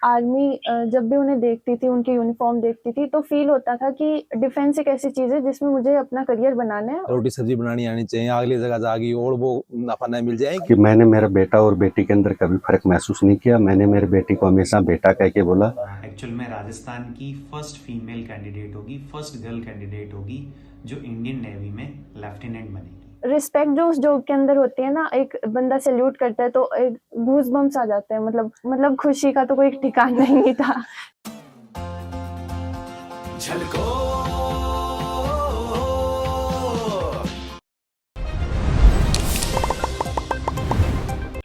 Army जब भी उन्हें देखती थी, उनकी यूनिफॉर्म देखती थी, तो फील होता था कि डिफेंस एक ऐसी चीज है जिसमें मुझे अपना करियर बनाना है। रोटी सब्जी बनानी आनी चाहिए, अगली जगह जागी और वो नफा नहीं मिल जाएगी। कि मैंने मेरा बेटा और बेटी के अंदर कभी फर्क महसूस नहीं किया। मैंने मेरे बेटी को हमेशा बेटा कह के बोला। एक्चुअल में राजस्थान की फर्स्ट फीमेल कैंडिडेट होगी, फर्स्ट गर्ल कैंडिडेट होगी जो इंडियन नेवी में लेफ्टिनेंट बनेगी। रिस्पेक्ट जो उस जॉब के अंदर होती है ना, एक बंदा सैल्यूट करता है तो एक गूज बम्स आ जाते हैं। मतलब खुशी का तो कोई ठिकाना ही नहीं था।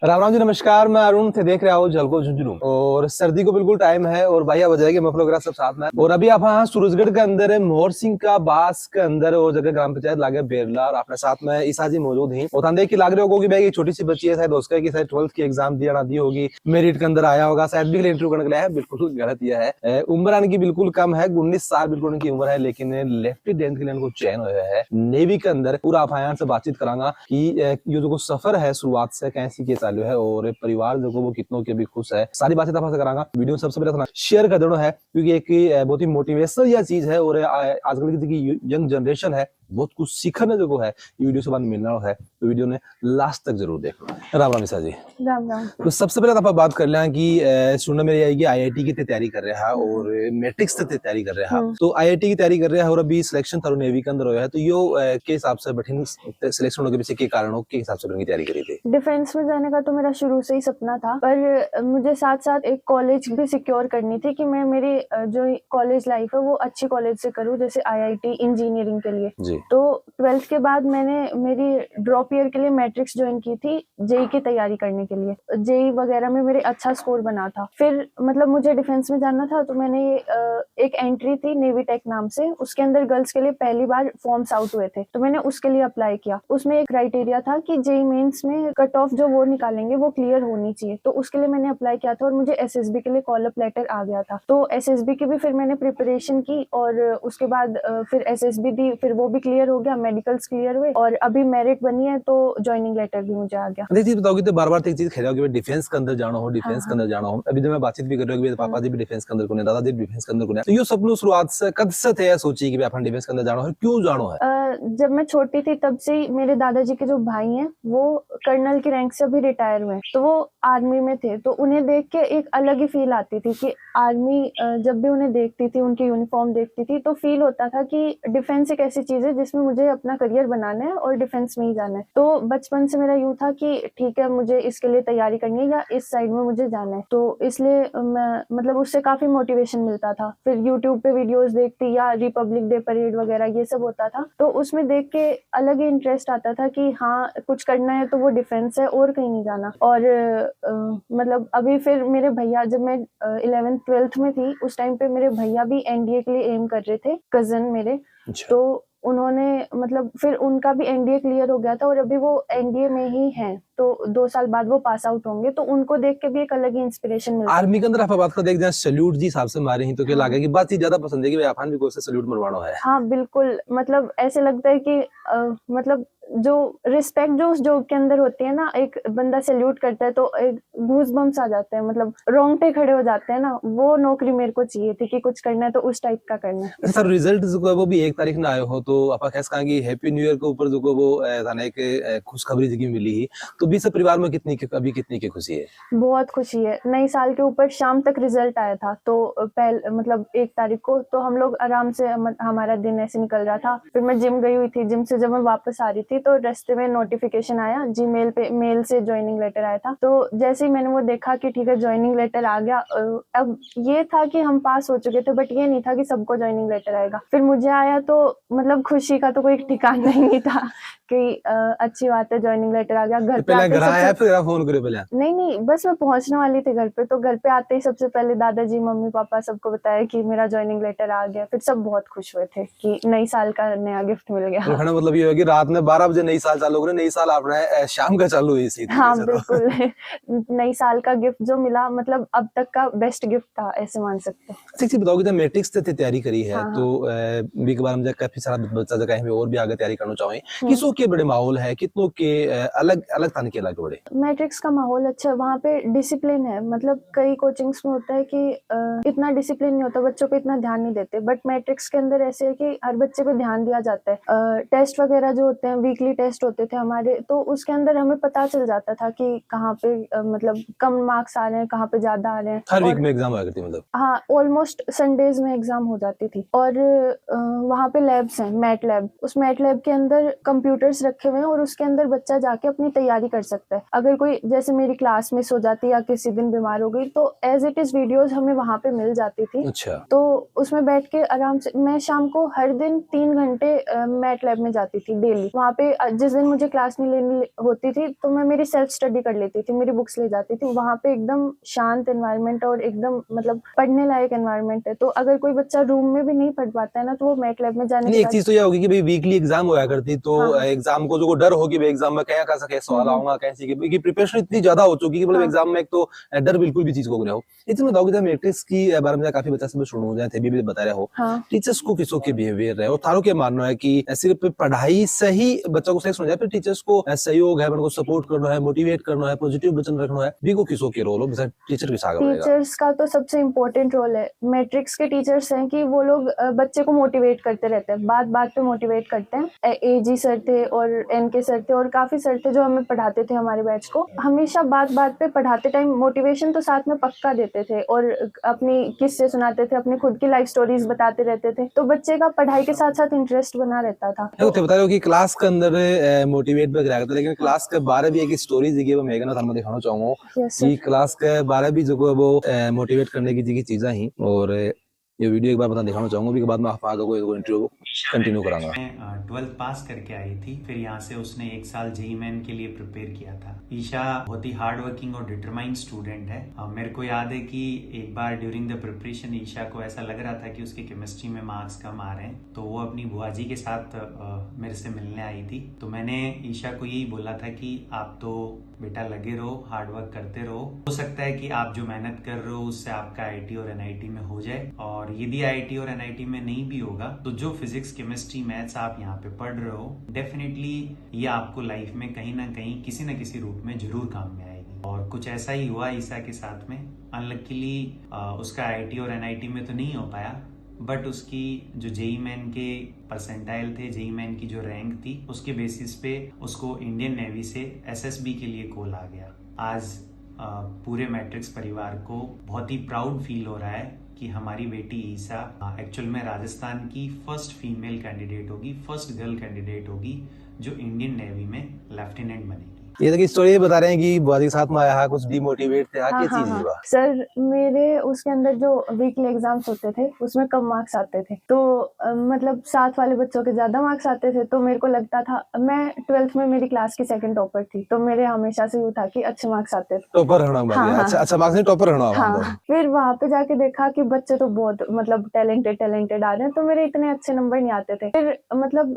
राम राम जी, नमस्कार। मैं अरुण थे, देख रहे हो झलको झुंझुनू। और सर्दी को बिल्कुल टाइम है और भैया बजाएंगे मफलर वगैरह सब साथ में। और अभी आप यहाँ सूरजगढ़ के अंदर है, मोहर सिंह का बास के अंदर और जगह ग्राम पंचायत लागे बेरला। और अपने साथ में ईसा जी मौजूद हैं। और देख के लाग रहे होगी भाई छोटी सी बच्ची है, शायद उसका की शायद 12th की एग्जाम दिया ना दी होगी, मेरिट के अंदर आया होगा, शायद भी इंटरव्यू करने के लिए है। बिल्कुल गलत यह है। उम्र इनकी बिल्कुल कम है, 19 साल बिल्कुल इनकी उम्र है, लेकिन लेफ्टिनेंट के लिए इनको चयन हुआ है नेवी के अंदर। पूरा आप यहाँ से बातचीत करांगा कि ये जो सफर है शुरुआत से कैसी के चालू है और परिवार जो वो कितनों के भी खुश है, सारी बातें आपसे करांगा। वीडियो सबसे पहले शेयर कर देना है क्योंकि एक बहुत ही मोटिवेशनल यह चीज है और आजकल की यंग जनरेशन है बहुत कुछ सीखने जो है ये वीडियो से बाद मिलना है, तो वीडियो ने लास्ट तक जरूर देखना। राम राम ईसा जी। राम राम। तो सबसे पहले आप बात कर लें कि सुनने में आएगी IIT की तैयारी कर रहे हैं और मैट्रिक्स की तैयारी कर रहे हैं। तो IIT की तैयारी कर रहे हैं और अभी सिलेक्शन था नेवी के अंदर हुआ है, तो यो के हिसाब से बठिन सिलेक्शन होने के पीछे के कारणों के हिसाब से उनकी तैयारी करी थी? डिफेंस में जाने का तो मेरा शुरू से ही सपना था, पर मुझे साथ साथ एक कॉलेज भी सिक्योर करनी थी कि मैं मेरी जो कॉलेज लाइफ है वो अच्छी कॉलेज से करूँ, जैसे IIT इंजीनियरिंग के लिए जी। तो 12th के बाद मैंने मेरी ड्रॉप ईयर के लिए मैट्रिक्स ज्वाइन की थी, जेई की तैयारी करने के लिए। जेई वगैरह में मेरे अच्छा स्कोर बना था। फिर मतलब मुझे डिफेंस में जाना था, तो मैंने एक एंट्री थी नेवी टेक नाम से, उसके अंदर गर्ल्स के लिए पहली बार फॉर्म्स आउट हुए थे, तो मैंने उसके लिए अप्लाई किया। उसमें एक क्राइटेरिया था कि जेई मेंस में कट ऑफ जो वो निकालेंगे वो क्लियर होनी चाहिए, तो उसके लिए मैंने अप्लाई किया था और मुझे SSB के लिए कॉल अप लेटर आ गया था। तो SSB की भी फिर मैंने प्रिपरेशन की और उसके बाद फिर SSB दी, फिर वो भी क्लियर हो गया, मेडिकल्स क्लियर हुए और अभी मेरिट बनी है, तो ज्वाइनिंग लेटर भी मुझे आ गया। देखिए बताओगे तो बार बार एक चीज खेल रहा डिफेंस के अंदर जाना हो, डिफेंस के अंदर जाना हो। अभी तो मैं बातचीत भी कर रही हूँ, पापा जी भी डिफेंस के अंदर को, दादा जी भी डिफेंस के अंदर को, तो ये सपनों शुरुआत से कब से थे सोची कि अपन डिफेंस के अंदर जाना है, क्यों जाना है? जब मैं छोटी थी तब से मेरे दादाजी के जो भाई हैं वो कर्नल की रैंक से भी रिटायर हुए, तो वो आर्मी में थे, तो उन्हें देख के एक अलग ही फील आती थी कि आर्मी जब भी उन्हें देखती थी, उनकी यूनिफॉर्म देखती थी, तो फील होता था कि डिफेंस एक ऐसी चीज है जिसमें मुझे अपना करियर बनाना है और डिफेंस में ही जाना है। तो बचपन से मेरा यूं था कि ठीक है मुझे इसके लिए तैयारी करनी है या इस साइड में मुझे जाना है, तो इसलिए मैं मतलब उससे काफी मोटिवेशन मिलता था। फिर यूट्यूब पे वीडियोस देखती या रिपब्लिक डे परेड वगैरह ये सब होता था, तो उसमें देख के अलग ही इंटरेस्ट आता था कि हाँ कुछ करना है तो वो डिफेंस है और कहीं नहीं जाना। और मतलब अभी फिर मेरे भैया, जब मैं 11th 12th में थी उस टाइम पे मेरे भैया भी NDA के लिए एम कर रहे थे, कजन मेरे। तो उन्होंने मतलब फिर उनका भी NDA क्लियर हो गया था और अभी वो NDA में ही हैं, तो 2 साल बाद वो पास आउट होंगे, तो उनको देख के भी एक अलग ही इंस्पिरेशन मिलता है। आर्मी के अंदर आप बात कर देख जाए सैल्यूट जी हिसाब से मारे ही तो क्या लगा कि बात ही ज्यादा पसंद है कि अपन भी कोई से सैल्यूट मरवाना है? हाँ बिल्कुल, मतलब ऐसे लगता है कि मतलब जो रिस्पेक्ट जो उस जॉब के अंदर होती है ना, एक बंदा सैल्यूट करता है तो एक गूज बम्स आ जाते हैं, मतलब रोंगटे खड़े हो जाते हैं ना। वो नौकरी मेरे को चाहिए थी कि कुछ करना है तो उस टाइप का करना है। सर रिजल्ट जो है वो भी 1 तारीख में आए हो, तो आप कैसे कहेंगे हैप्पी न्यू ईयर के ऊपर जो वो एक खुशखबरी जगह मिली ही, तो बीच परिवार में कितनी की खुशी है? बहुत खुशी है। नई साल के ऊपर शाम तक रिजल्ट आया था, तो मतलब 1 तारीख को तो हम लोग आराम से हमारा दिन ऐसे निकल रहा था। फिर मैं जिम गई हुई थी, जिम से जब मैं वापस आ रही थी तो रास्ते में नोटिफिकेशन आया, जीमेल पे मेल से ज्वाइनिंग लेटर आया था। तो जैसे ही मैंने वो देखा कि ठीक है ज्वाइनिंग लेटर आ गया, अब ये था कि हम पास हो चुके थे, बट ये नहीं था कि सबको ज्वाइनिंग लेटर आएगा। फिर मुझे आया तो मतलब खुशी का तो कोई ठिकाना ही नहीं था कि अच्छी बात है ज्वाइनिंग लेटर आ गया। घर पे आया फिर फोन करे पहले? नहीं, बस मैं पहुंचने वाली थी घर पे, तो घर पे आते ही सबसे पहले दादाजी मम्मी पापा सबको बताया कि मेरा ज्वाइनिंग लेटर आ गया। फिर सब बहुत खुश हुए थे कि नई साल का नया गिफ्ट मिल गया। मतलब ये है कि रात में 12 12 बजे नई साल चालू हो रहा है, नई साल आप रहे हैं शाम का चालू है इसी हाँ तरीके से तो। बिल्कुल नई साल का गिफ्ट जो मिला मतलब अब तक का बेस्ट गिफ्ट था ऐसे मान सकते हैं। अच्छा, एक चीज बताओ कि जब मैट्रिक्स से तैयारी करी है हाँ, तो भी के बार में काफी सारा बच्चा जगह है और भी आगे तैयारी करना चाहे हम्म। किसों के बड़े माहौल है, कितनों के अलग अलग तन के अलग बड़े मैट्रिक्स का माहौल अच्छा है, वहाँ पे डिसिप्लिन है। मतलब कई कोचिंग्स में होता है कि इतना डिसिप्लिन नहीं होता, बच्चों पे इतना ध्यान नहीं देते, बट मैट्रिक्स के अंदर ऐसे है कि हर बच्चे पे ध्यान दिया जाता है। टेस्ट वगैरह जो होते हैं, वीकली टेस्ट होते थे हमारे, तो उसके अंदर हमें पता चल जाता था कि कहाँ पे मतलब कम मार्क्स आ रहे हैं, कहाँ पे ज्यादा आ रहे हैं। हर वीक और में एग्जाम हुआ करती मतलब हाँ ऑलमोस्ट संडेज में एग्जाम हो जाती थी। और वहाँ पे लैब्स हैं, मैट लैब, उस मैट लैब के अंदर कंप्यूटर्स रखे हुए हैं और उसके अंदर बच्चा जाके अपनी तैयारी कर सकता है। अगर कोई जैसे मेरी क्लास मिस हो जाती या किसी दिन बीमार हो गई तो एज इट इज वीडियोस हमें वहाँ पे मिल जाती थी। अच्छा तो उसमें बैठ के आराम से मैं शाम को हर दिन 3 घंटे मैट लैब में जाती थी डेली। वहाँ पे जिस दिन मुझे क्लास नहीं लेनी होती थी तो मैं मेरी सेल्फ स्टडी कर लेती थी, मेरी बुक्स ले जाती थी। वहाँ पे एकदम शांत एनवायरनमेंट और एकदम मतलब पढ़ने लायक एनवायरनमेंट है। तो अगर कोई बच्चा रूम में भी नहीं पढ़ पाता है ना तो वो मैट लैब में जाने नहीं, के एक बाद चीज तो यह होगी कि भाई वीकली एग्जाम होया करती तो हाँ। एग्जाम को जो डर होगी भाई एग्जाम में क्या कैसा कैसे सवाल आऊंगा कैसे की प्रिपरेशन इतनी ज्यादा हो चुकी है कि मतलब हाँ। एग्जाम में एक तो डर बिल्कुल भी चीज को हो। इतना बताओ कि मैट्रिक्स की बारे में काफी बच्चा सब सुनो जाए थे भी बता रहे हो हाँ। टीचर्स को किसों के बिहेवियर है और थारो क्या मानना है कि सिर्फ पढ़ाई से ही बच्चों को सही सुना जाए, फिर टीचर्स को सहयोग है, उनको सपोर्ट करना है, मोटिवेट करना है, पॉजिटिव वचन रखना है, भी को किसों के रोल हो टीचर के साथ रहेगा? टीचर्स का तो सबसे इम्पोर्टेंट रोल है। मैट्रिक्स के टीचर्स हैं कि वो लोग बच्चे को मोटिवेट करते रहते हैं, बात बात पे मोटिवेट करते हैं। एजी सर थे और एनके सर थे और काफी सर थे जो हमें पढ़ाते थे, हमारे बैच को हमेशा बात बात पे पढ़ाते टाइम मोटिवेशन तो साथ में पक्का देते थे और अपनी किस्से सुनाते थे, अपनी खुद की लाइफ स्टोरीज बताते रहते थे, तो बच्चे का पढ़ाई के साथ साथ इंटरेस्ट बना रहता था। तो बता रहे हो कि क्लास के अंदर मोटिवेट भी कराया था, लेकिन क्लास के बारे भी एक स्टोरी दी वो मैं थाने दिखाना चाहूंगा यस कि सर। क्लास के बारे भी जो है वो मोटिवेट करने की चीजें ही। और ये वीडियो एक बार बता दिखाना चाहूंगा, भी के बाद में आप आगे को इंटरव्यू कंटिन्यू करांगा। 12th पास करके आई थी, फिर यहाँ से उसने 1 साल जेईई मेन के लिए प्रिपेयर किया था। ईशा बहुत ही हार्ड वर्किंग और डिटरमाइंड स्टूडेंट है। मेरे को याद है कि एक बार ड्यूरिंग द प्रिपरेशन ईशा को ऐसा लग रहा था कि उसके केमिस्ट्री में मार्क्स कम आ रहे हैं, तो वो अपनी बुआ जी के साथ मेरे से मिलने आई थी। तो मैंने ईशा को यही बोला था कि आप तो बेटा लगे रहो, हार्ड वर्क करते रहो, हो सकता है कि आप जो मेहनत कर रहे हो उससे आपका आईआईटी और एनआईटी में हो जाए, और यदि आईआईटी और एनआईटी में नहीं भी होगा तो जो फिजिक्स केमिस्ट्री मैथ्स आप यहाँ पे पढ़ रहे हो डेफिनेटली ये आपको लाइफ में कहीं ना कहीं किसी न किसी रूप में जरूर काम में आएगी। और कुछ ऐसा ही हुआ ईशा के साथ में। अनलकीली उसका आईआईटी और एनआईटी में तो नहीं हो पाया, बट उसकी जो जेईई मेन के परसेंटाइल थे, जेईई मेन की जो रैंक थी, उसके बेसिस पे उसको इंडियन नेवी से एसएसबी के लिए कॉल आ गया। आज पूरे मैट्रिक्स परिवार को बहुत ही प्राउड फील हो रहा है कि हमारी बेटी ईशा एक्चुअल में राजस्थान की फर्स्ट फीमेल कैंडिडेट होगी, फर्स्ट गर्ल कैंडिडेट होगी जो इंडियन नेवी में लेफ्टिनेंट बनेगी। ये देखिए स्टोरी बता रहे हैं कि बुआ जी के साथ में आया है, कुछ डिमोटिवेट थे, क्या चीज है बा? सर मेरे उसके अंदर जो वीकली एग्जाम्स होते थे उसमें कम मार्क्स आते थे, तो मतलब साथ वाले बच्चों के ज्यादा मार्क्स आते थे, तो मेरे को लगता था, मैं 12th में मेरी क्लास की सेकंड टॉपर थी, तो मेरे हमेशा से यूँ था कि अच्छे मार्क्स आते थे। टॉपर रहना हाँ, अच्छा अच्छा मार्क्स नहीं टॉपर रहना। हाँ। फिर वहां पे जाके देखा कि बच्चे तो बहुत मतलब टैलेंटेड आ रहे हैं, तो मेरे इतने अच्छे नंबर नहीं आते थे। फिर मतलब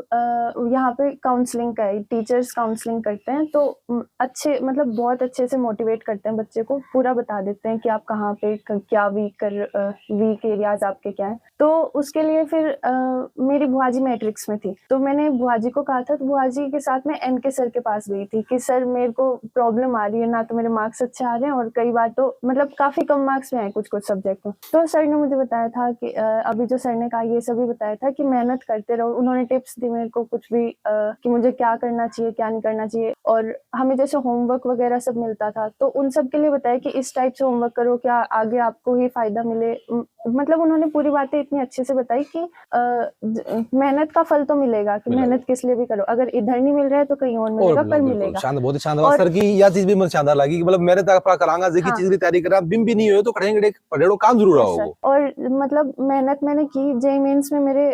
यहाँ पे काउंसलिंग का टीचर्स काउंसलिंग करते हैं, तो अच्छे मतलब बहुत अच्छे से मोटिवेट करते हैं बच्चे को, पूरा बता देते हैं कि आप कहाँ पे क्या वीक एरियाज आपके क्या हैं। तो उसके लिए फिर मेरी बुआ जी मैट्रिक्स में थी, तो मैंने बुआ जी को कहा था, तो बुआ जी के साथ मैं एनके सर के पास गई थी कि सर मेरे को प्रॉब्लम आ रही है, ना तो मेरे मार्क्स अच्छे आ रहे हैं और कई बार तो मतलब काफी कम मार्क्स में आए कुछ सब्जेक्ट में। तो सर ने मुझे बताया था कि अभी जो सर ने कहा ये सभी बताया था कि मेहनत करते रहो। उन्होंने टिप्स दी मेरे को कुछ भी कि मुझे क्या करना चाहिए क्या नहीं करना चाहिए, और हमें जैसे होमवर्क वगैरह सब मिलता था तो उन सब के लिए बताया कि इस टाइप से होमवर्क करो, क्या आगे आपको ही फायदा मिले। मतलब उन्होंने पूरी बातें इतनी अच्छे से बताई कि मेहनत का फल तो मिलेगा, कि मेहनत किस लिए भी करो, अगर इधर नहीं मिल रहा है तो कहीं और मिलेगा, पर मिलेगा। शानदार, बहुत ही शानदार सर की यह चीज भी मुझे शानदार लगी कि मतलब मेरे तक करांगा जी की चीज की तैयारी करा बिम भी नहीं हो तो करेंगे पढ़ेड़ो काम जरूर आओ। और मतलब मेहनत मैंने की, जेईई मेंस में मेरे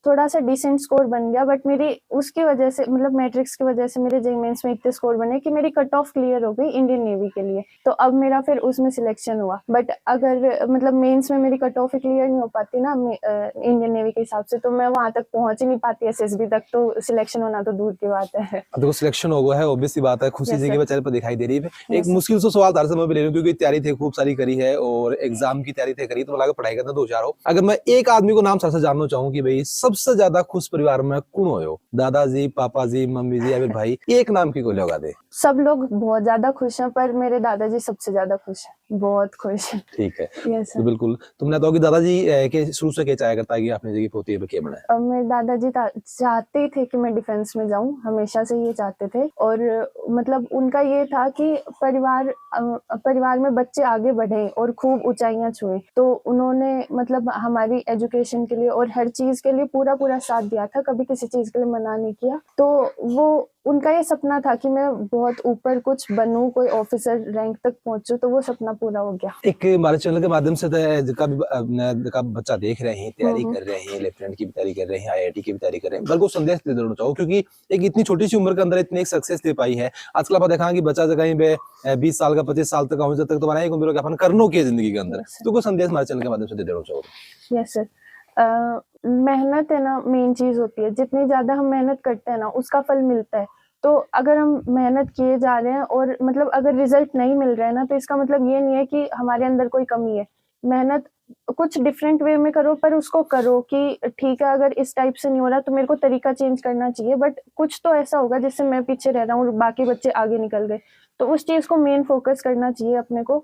थोड़ा सा डिसेंट स्कोर बन गया, बट मेरी उसकी वजह से मतलब मैट्रिक्स की वजह से मेरे जेईई मेंस में इतने स्कोर श्योर बने कि मेरी कट ऑफ क्लियर हो गई इंडियन नेवी के लिए, तो अब मेरा फिर उसमें सिलेक्शन हुआ। बट अगर मतलब मेंस में मेरी कट ऑफ क्लियर नहीं हो पाती ना इंडियन नेवी के हिसाब से, तो मैं वहां तक पहुंच ही नहीं पाती एसएसबी तक, तो सिलेक्शन होना तो दूर की बात है। अब देखो सिलेक्शन हो गया है, ऑब्वियस सी बात है, खुशी Yes, जी के sir. चेहरे पर दिखाई दे रही है। एक Yes, sir. मुश्किल से सवाल तार से मैं भी ले लूं, क्योंकि तैयारी थे खूब सारी करी है और एग्जाम की तैयारी थे करी, तो लगा पढ़ाई करना दो चार हो। अगर मैं एक आदमी को नाम सर से जानना चाहूँ कि भाई सबसे ज्यादा खुश परिवार में कौन हो, दादाजी, पापा जी, मम्मी जी या फिर भाई, एक नाम की को लगा दे। सब लोग बहुत ज्यादा खुश हैं, पर मेरे दादाजी सबसे ज्यादा खुश हैं, बहुत खुश हैं। ठीक है, यस तो बिल्कुल तुमने तो कि दादाजी के शुरू से क्या चाहे करता है कि आपने जगह पोती पे क्या बनाया? मेरे दादाजी चाहते थे कि मैं डिफेंस में जाऊं, हमेशा से ये चाहते थे। और मतलब उनका ये था कि परिवार में बच्चे आगे बढ़े और खूब ऊंचाइयां छुए, तो उन्होंने मतलब हमारी एजुकेशन के लिए और हर चीज के लिए पूरा साथ दिया था, कभी किसी चीज के लिए मना नहीं किया। तो वो उनका ये सपना था कि मैं बहुत ऊपर कुछ बनूं, कोई ऑफिसर रैंक तक पहुंचूं, तो वो सपना पूरा हो गया। एक हमारे चैनल के माध्यम से जिसका बच्चा देख रहे हैं, तैयारी कर रहे हैं, लेफ्टिनेंट की भी तैयारी कर रहे हैं, आईआईटी की भी तैयारी कर रहे हैं, बिल्कुल संदेश दे देना चाहूँ, क्योंकि एक इतनी छोटी सी उम्र के अंदर इतनी एक सक्सेस दे पाई है। आजकल आप देखा कि बच्चा कहीं पे 20 साल का 25 साल तक पहुंच तक तो बनाए उम्र का अपन करनो की जिंदगी के अंदर, तो कोई संदेश हमारे चैनल के माध्यम से दे देना चाहूँ। यस सर, मेहनत है ना मेन चीज होती है, जितनी ज्यादा हम मेहनत करते हैं ना उसका फल मिलता है। तो अगर हम मेहनत किए जा रहे हैं और मतलब अगर रिजल्ट नहीं मिल रहा है ना, तो इसका मतलब ये नहीं है कि हमारे अंदर कोई कमी है। मेहनत कुछ डिफरेंट वे में करो, पर उसको करो कि ठीक है अगर इस टाइप से नहीं हो रहा तो मेरे को तरीका चेंज करना चाहिए, बट कुछ तो ऐसा होगा जिससे मैं पीछे रह रहा हूँ और बाकी बच्चे आगे निकल गए, तो उस चीज को मेन फोकस करना चाहिए। अपने को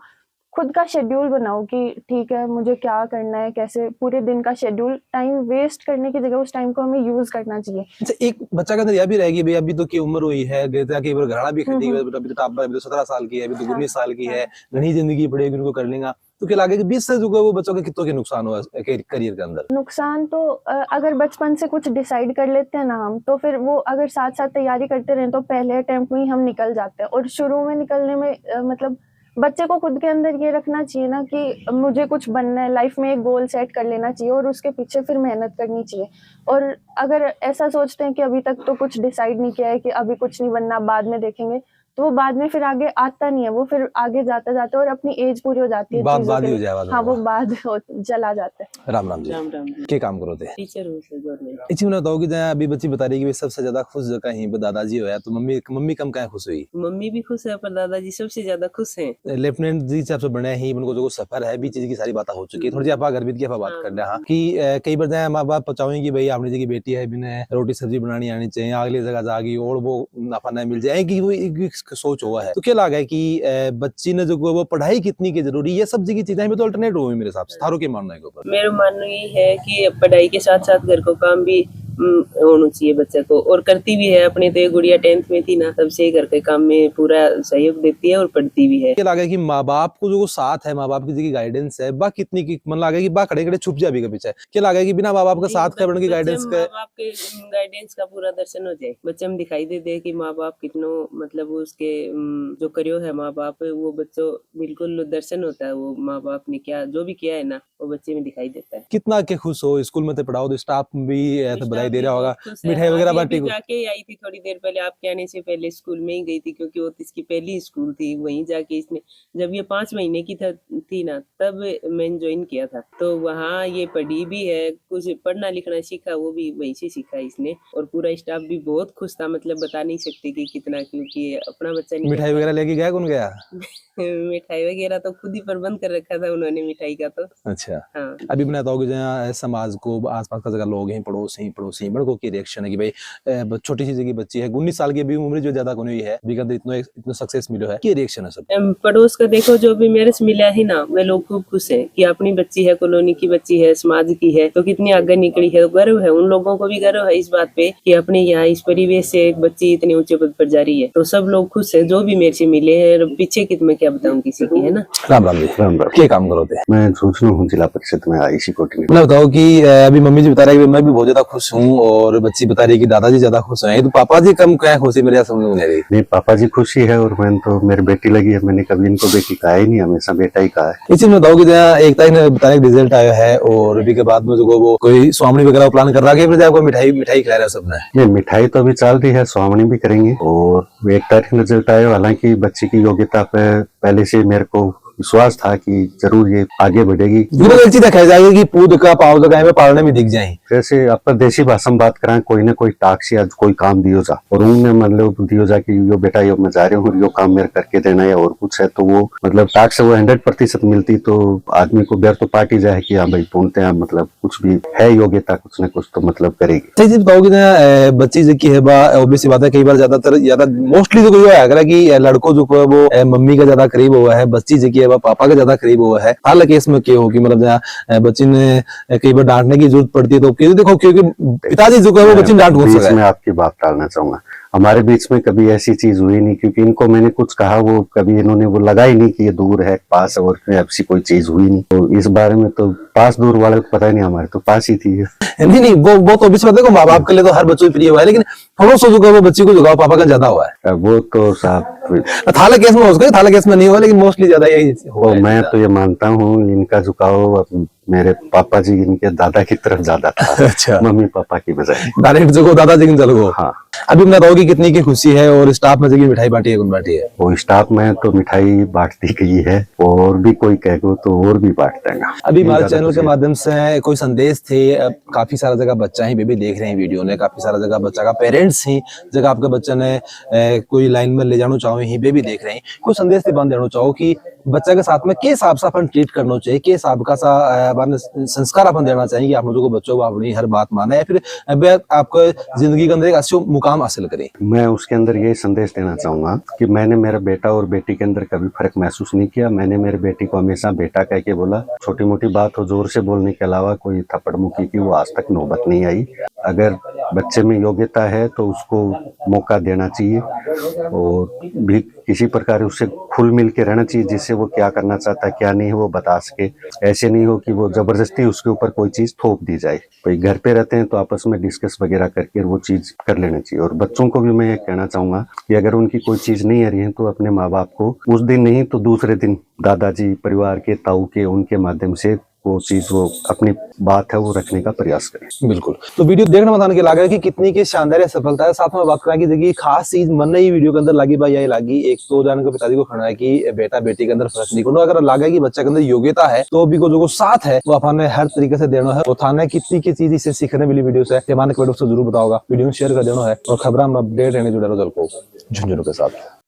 खुद का शेड्यूल बनाओ कि ठीक है मुझे क्या करना है, कैसे पूरे दिन का शेड्यूल, टाइम वेस्ट करने की जगह उस टाइम को हमें यूज करना चाहिए। अच्छा, एक बच्चा के अंदर यह भी रहेगी भाई अभी तो की उम्र हुई है, की घड़ा भी खरीदी, अभी तो 17 साल की है, अभी तो 19 साल की है, घनी जिंदगी पड़ेगी उनको कर लेगा, तो क्या लगे कि 20 से जो वो बच्चों के कितनों के नुकसान हुआ करियर के अंदर? नुकसान तो अगर बचपन से कुछ डिसाइड कर लेते हैं ना हम, तो फिर वो अगर साथ साथ तैयारी करते रहे तो पहले अटेम्प्ट में ही हम निकल जाते हैं। और शुरू में निकलने में मतलब बच्चे को खुद के अंदर ये रखना चाहिए ना कि मुझे कुछ बनना है, लाइफ में एक गोल सेट कर लेना चाहिए और उसके पीछे फिर मेहनत करनी चाहिए। और अगर ऐसा सोचते हैं कि अभी तक तो कुछ डिसाइड नहीं किया है, कि अभी कुछ नहीं बनना, बाद में देखेंगे, तो वो बाद में फिर आगे आता नहीं है, वो फिर आगे जाता जाता और अपनी एज पूरी हो जाती है, बाद ही हो जाए, हाँ वो बाद चला जाता है। राम राम जी। राम राम जी। क्या काम करो थे? टीचर हूँ सर गवर्नमेंट। इसी में बताओ कि जहाँ अभी बच्ची बता रही है कि सबसे ज्यादा खुश जो कहीं पे दादाजी होया, तो मम्मी कम कहाँ खुश हुई? मम्मी भी खुश है पर दादाजी सबसे ज्यादा खुश हैं। लेफ्टिनेंट जी से बने ही उनको जो सफर है भी चीज की सारी बातें हो चुकी है, थोड़ी सी आप गर्भित की बात कर रहे हैं कि कई बार माँ बाप पचाओ कि भाई आपने जी की बेटी है, बिना रोटी सब्जी बनानी आनी चाहिए, अगली जगह जागी और वो नाफा नहीं मिल जाए कि वो एक सोच हुआ है। तो क्या लगा कि बच्ची ने जो वो पढ़ाई कितनी की जरूरी, ये सब की चीजें तो अल्टरनेट हुई मेरे हिसाब से, थारो के मानना है ऊपर? मेरा मानना ये है कि पढ़ाई के साथ साथ घर को काम भी होना चाहिए बच्चे को, और करती भी है। अपने तो ये गुड़िया 10th में थी ना, तब से घर के काम में पूरा सहयोग देती है और पढ़ती भी है। क्या लगा कि माँ बाप को जो साथ है, माँ बाप की गाइडेंस है, बा कितनी की मन लगा कि बा खड़े खड़े छुप जा भी कभी चाहे, क्या लगा कि बिना माँ बाप का साथ करने की गाइडेंस माँ बाप के गाइडेंस का पूरा दर्शन हो जाए, बच्चे में दिखाई दे कि माँ बाप कितनो मतलब उसके जो करियो है माँ बाप, वो बच्चों बिल्कुल दर्शन होता है। वो माँ बाप ने क्या जो भी किया है ना, वो बच्चे में दिखाई देता है। कितना के खुश हो, स्कूल में तो पढ़ाओ तो स्टाफ भी बधाई दे रहा होगा, मिठाई वगैरह बांटी? जाके आई थी थोड़ी देर पहले, आपके आने से पहले स्कूल में ही गई थी, क्योंकि वो इसकी पहली स्कूल थी। वहीं जाके इसने, जब ये 5 महीने की थी ना, तब मैंने ज्वाइन किया था, तो वहाँ ये पढ़ी भी है, कुछ पढ़ना लिखना सीखा, वो भी वहीं से सीखा इसने। और पूरा स्टाफ भी बहुत खुश था, मतलब बता नहीं सकते कि कितना, क्योंकि अपना बच्चा नहीं। मिठाई वगैरह लेके गया कौन गया? मिठाई वगैरह तो खुद ही प्रबंध कर रखा था उन्होंने मिठाई का तो। अच्छा, हाँ। अभी मैं बताऊँ कि समाज को आसपास का जगह लोग हैं, पड़ोसी बड़कों की रिएक्शन है कि भाई छोटी सी जगह बच्ची है, 19 साल की, अभी उम्र जो ज्यादा कोई है, इतना सक्सेस मिलो है, क्या रिएक्शन है सब? पड़ोस का देखो, जो भी मेरे से मिला है ना, वे लोग खूब खुश है कि अपनी बच्ची है, कॉलोनी की बच्ची है, समाज की है, तो कितनी आगे निकली है। गर्व है, उन लोगों को भी गर्व है इस बात पे कि अपने यहाँ इस परिवेश से एक बच्ची इतने ऊंचे पद पर जा रही है। तो सब लोग खुश है जो भी मेरे से मिले हैं। पीछे की मैं क्या बताऊँ किसी की, है ना। राम राम जी। राम राम। क्या काम करो थे? मैं सोच रहा हूँ जिला परिषद में IC कोटी। मैं बताओ कि अभी मम्मी जी बता रहे हैं कि मैं भी बहुत ज्यादा खुश हूँ और बच्ची बता रही है कि दादाजी ज्यादा खुश हैं, तो पापा जी कम क्या खुशी मेरे समझ में नहीं रही। नहीं, पापा जी खुशी है और मैंने तो मेरी बेटी लगी है, मैंने कभी इनको बेटी कहा ही नहीं, हमेशा बेटा ही कहा है। इस चीज में बताओ कि जहाँ एक तारीख ने बताया रिजल्ट आया है और अभी के बाद में जो वो कोई स्वामी वगैरह प्लान कर रहा है, फिर आपको मिठाई खिला रहा है सबने। ये मिठाई तो अभी चल रही है, स्वामणी भी करेंगे और 1 तारीख रिजल्ट आया। हालांकि बच्चे की योग्यता पे पहले से मेरे को विश्वास था कि जरूर ये आगे बढ़ेगी। एक चीज दिखाई जाएगी कि पूद का पाव का में पालने में दिख जाए। जैसे अपन देसी भाषा में बात करें, कोई ना कोई टास्क या कोई काम दियो जा और उनमें मतलब दियो जा कि यो बेटा यो मैं जा रहा हूँ, यो काम मेरे करके देना या और कुछ है, तो वो मतलब टास्क से वो 100% मिलती तो आदमी को बेर तो पार्टी जाए कि हाँ भाई पूर्णतः हैं, मतलब कुछ भी है योग्यता कुछ न कुछ तो मतलब करेगी। सही चीज बताओगे ना, बच्ची जो की है ऑब्वियस बात है, कई बार ज्यादा मोस्टली तो कोई है कि लड़कों जो वो मम्मी का ज्यादा करीब हुआ है, बच्ची जो की है पापा का ज्यादा करीब हुआ है। हालांकि इसमें क्या हो कि मतलब जहाँ बच्ची ने कई बार डांटने की जरूरत पड़ती है, तो देखो क्योंकि पिताजी जो है वो बच्ची डांट बोल सकता है। मैं आपकी बात टालना चाहूंगा, हमारे बीच में कभी ऐसी चीज हुई नहीं, क्योंकि इनको मैंने कुछ कहा वो कभी इन्होंने वो लगा ही नहीं कि ये दूर है पास है, और ऐसी कोई चीज हुई नहीं। तो इस बारे में तो पास दूर वाले को पता ही नहीं, हमारे तो पास ही थी। नहीं वो तो ऑब्वियस बात है, माँ बाप के लिए तो हर बच्चों की प्रिय हुआ है, लेकिन थोड़ा सा जो वो बच्ची को जुगाव पापा का ज्यादा हुआ है। वो तो साहब थाला केस में हो सकता है, थाला केस में नहीं हुआ, लेकिन मोस्टली ज्यादा यही हुआ है। मैं तो ये मानता हूँ इनका झुकाव मेरे पापा जी इनके दादा की तरफ ज्यादा था। अच्छा, मम्मी पापा की बजाय डायरेक्ट जो दादाजी की चलो। हाँ, अभी मैं बताऊँ कि कितनी की खुशी है और स्टाफ में जगह मिठाई बांटी है, कौन बांटी है? वो स्टाफ में तो मिठाई बांट दी गई है और भी कोई कहेगा तो और भी बांट देगा। अभी हमारे चैनल के माध्यम से कोई संदेश थे, काफी सारा जगह बच्चा ही बेबी देख रहे हैं वीडियो ने, काफी सारा जगह बच्चा का पेरेंट्स ही जगह आपका बच्चा ने कोई लाइन में ले जाना चाहो ही बेबी देख रहे हैं, कोई संदेश से बंद देना चाहो कि बच्चा के साथ में के हिसाब से अपन ट्रीट करना चाहिए, के हिसाब का संस्कार अपन देना चाहिए कि आप लोगों को बच्चों को अपनी हर बात माने या फिर आपको जिंदगी के अंदर एक अच्छे मुकाम हासिल करें। मैं उसके अंदर ये संदेश देना चाहूंगा कि मैंने मेरा बेटा और बेटी के अंदर कभी फर्क महसूस नहीं किया। मैंने मेरे बेटी को हमेशा बेटा कह के बोला। छोटी मोटी बात हो जोर से बोलने के अलावा कोई थप्पड़ मुक्की की वो आज तक नौबत नहीं आई। अगर बच्चे में योग्यता है तो उसको मौका देना चाहिए और भी किसी प्रकार उससे खुल मिल के रहना चाहिए, जिससे वो क्या करना चाहता है क्या नहीं है वो बता सके। ऐसे नहीं हो कि वो जबरदस्ती उसके ऊपर कोई चीज थोप दी जाए। भाई घर पे रहते हैं तो आपस में डिस्कस वगैरह करके वो चीज कर लेना चाहिए। और बच्चों को भी मैं ये कहना चाहूंगा कि अगर उनकी कोई चीज नहीं आ रही है तो अपने माँ बाप को उस दिन नहीं तो दूसरे दिन दादाजी परिवार के ताऊ के उनके माध्यम से वो चीज वो अपनी बात है वो रखने का प्रयास करें। बिल्कुल। तो वीडियो देखने बताने के लगा कि कितनी की शानदार सफलता है। साथ में बात करा कि खास चीज मन नहीं वीडियो के अंदर लगी भाई यही लगी, एक तो जान के पिताजी को खड़ा है कि बेटा बेटी के अंदर फर्क नहीं करना। अगर लगा कि बच्चा के अंदर योग्यता है तो भी को जो साथ है वो अपन हर तरीके से देना है। और थाने कितनी की चीज इससे सीखने मिली वीडियो से जरूर बताओगा, वीडियो में शेयर कर देना है और खबर अपडेट रहने जुड़े रहो जल को झुंझुनों के साथ।